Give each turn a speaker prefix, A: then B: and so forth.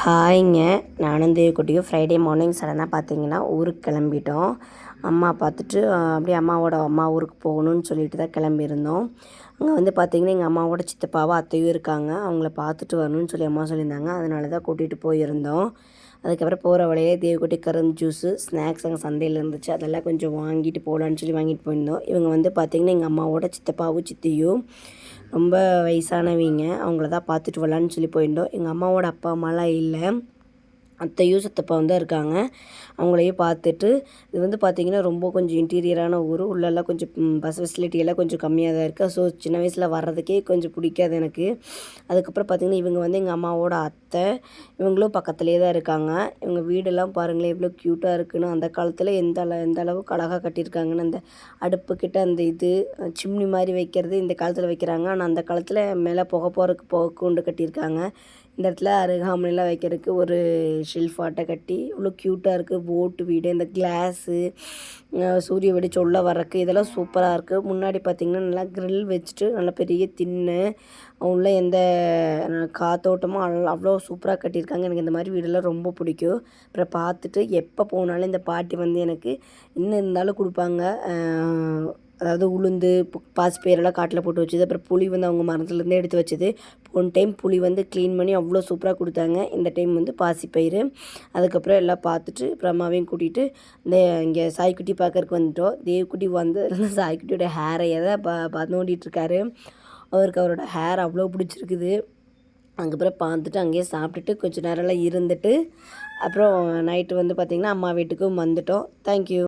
A: ஹாய்ங்க. நானும் தேவக்குட்டியும் Friday morning சடனாக பார்த்தீங்கன்னா ஊருக்கு கிளம்பிட்டோம். அம்மா பார்த்துட்டு அப்படியே அம்மா ஊருக்கு போகணும்னு சொல்லிட்டு தான் கிளம்பியிருந்தோம். அங்கே வந்து பார்த்திங்கன்னா எங்கள் அம்மாவோட சித்தப்பாவும் அத்தையும் இருக்காங்க. அவங்கள பார்த்துட்டு வரணும்னு சொல்லி அம்மா சொல்லியிருந்தாங்க. அதனால தான் கூட்டிகிட்டு போயிருந்தோம். அதுக்கப்புறம் போகிற வழியே தேவக்குட்டி கரும்பு ஜூஸு ஸ்நாக்ஸ் அங்கே சந்தையில் இருந்துச்சு. அதெல்லாம் கொஞ்சம் வாங்கிட்டு போகலான்னு சொல்லி வாங்கிட்டு போயிருந்தோம். இவங்க வந்து பார்த்திங்கன்னா எங்கள் அம்மாவோட சித்தப்பாவும் சித்தியும் ரொம்ப வயசானவங்க. அவங்கள தான் பார்த்துட்டு வரலான்னு சொல்லி போயிருந்தோம். எங்கள் அம்மாவோட அப்பா அம்மாலாம் இல்லை, அத்தையும் சித்தப்பாவும் தான் இருக்காங்க. அவங்களையும் பார்த்துட்டு இது வந்து பார்த்திங்கன்னா ரொம்ப கொஞ்சம் இன்டீரியரான ஊர். உள்ளெல்லாம் கொஞ்சம் பஸ் ஃபெசிலிட்டி எல்லாம் கொஞ்சம் கம்மியாக தான் இருக்குது. ஸோ சின்ன வயசில் வர்றதுக்கே கொஞ்சம் பிடிக்காது எனக்கு. அதுக்கப்புறம் பார்த்திங்கன்னா இவங்க வந்து எங்கள் அம்மாவோட அத்தை. இவங்களும் பக்கத்துலேயே தான் இருக்காங்க. இவங்க வீடெல்லாம் பாருங்களேன் எவ்வளோ க்யூட்டாக இருக்குன்னு. அந்த காலத்தில் எந்த அளவுக்கு அழகாக கட்டியிருக்காங்கன்னு. அந்த அடுப்புக்கிட்ட அந்த இது சிம்னி மாதிரி வைக்கிறது இந்த காலத்தில் வைக்கிறாங்க. ஆனால் அந்த காலத்தில் மேலே புகை போகிறதுக்கு புகை கூண்டு கட்டியிருக்காங்க. இந்த இடத்துல அருகாமனைலாம் வைக்கிறதுக்கு ஒரு ஷெல்ஃப் ஆட்டை கட்டி இவ்வளோ க்யூட்டாக இருக்குது. ஓட்டு வீடு, இந்த கிளாஸு, சூரிய வெளிச்சம் உள்ள வர்றக்கு இதெல்லாம் சூப்பராக இருக்குது. முன்னாடி பார்த்திங்கன்னா நல்லா க்ரில் வச்சுட்டு நல்ல பெரிய திண்ணை உள்ள எந்த காத்தோட்டமும் அவ்வளோ சூப்பராக கட்டியிருக்காங்க. எனக்கு இந்த மாதிரி வீடெல்லாம் ரொம்ப பிடிக்கும். அப்புறம் பார்த்துட்டு எப்போ போனாலும் இந்த பாட்டி வந்து எனக்கு இன்னும் இருந்தாலும் கொடுப்பாங்க. அதாவது உளுந்து பாசிப்பயிரெல்லாம் காட்டில் போட்டு வச்சது. அப்புறம் புளி வந்து அவங்க மரத்துலேருந்தே எடுத்து வச்சது. போன டைம் புளி வந்து க்ளீன் பண்ணி அவ்வளோ சூப்பராக கொடுத்தாங்க. இந்த டைம் வந்து பாசிப்பயிறு. அதுக்கப்புறம் எல்லாம் பார்த்துட்டு அப்புறம் அம்மாவையும் கூட்டிகிட்டு இந்த இங்கே சாய்க்குட்டி பார்க்கறக்கு வந்துட்டோம். தேவக்குட்டி வந்து சாய்க்குட்டியோட ஹேரையை தான் பார்த்து நோண்டிகிட்ருக்காரு. அவருக்கு அவரோட ஹேர் அவ்வளோ பிடிச்சிருக்குது. அதுக்கப்புறம் பார்த்துட்டு அங்கேயே சாப்பிட்டுட்டு கொஞ்சம் நேரம்லாம் இருந்துட்டு அப்புறம் நைட்டு வந்து பார்த்திங்கன்னா அம்மா வீட்டுக்கும் வந்துட்டோம். தேங்க்யூ.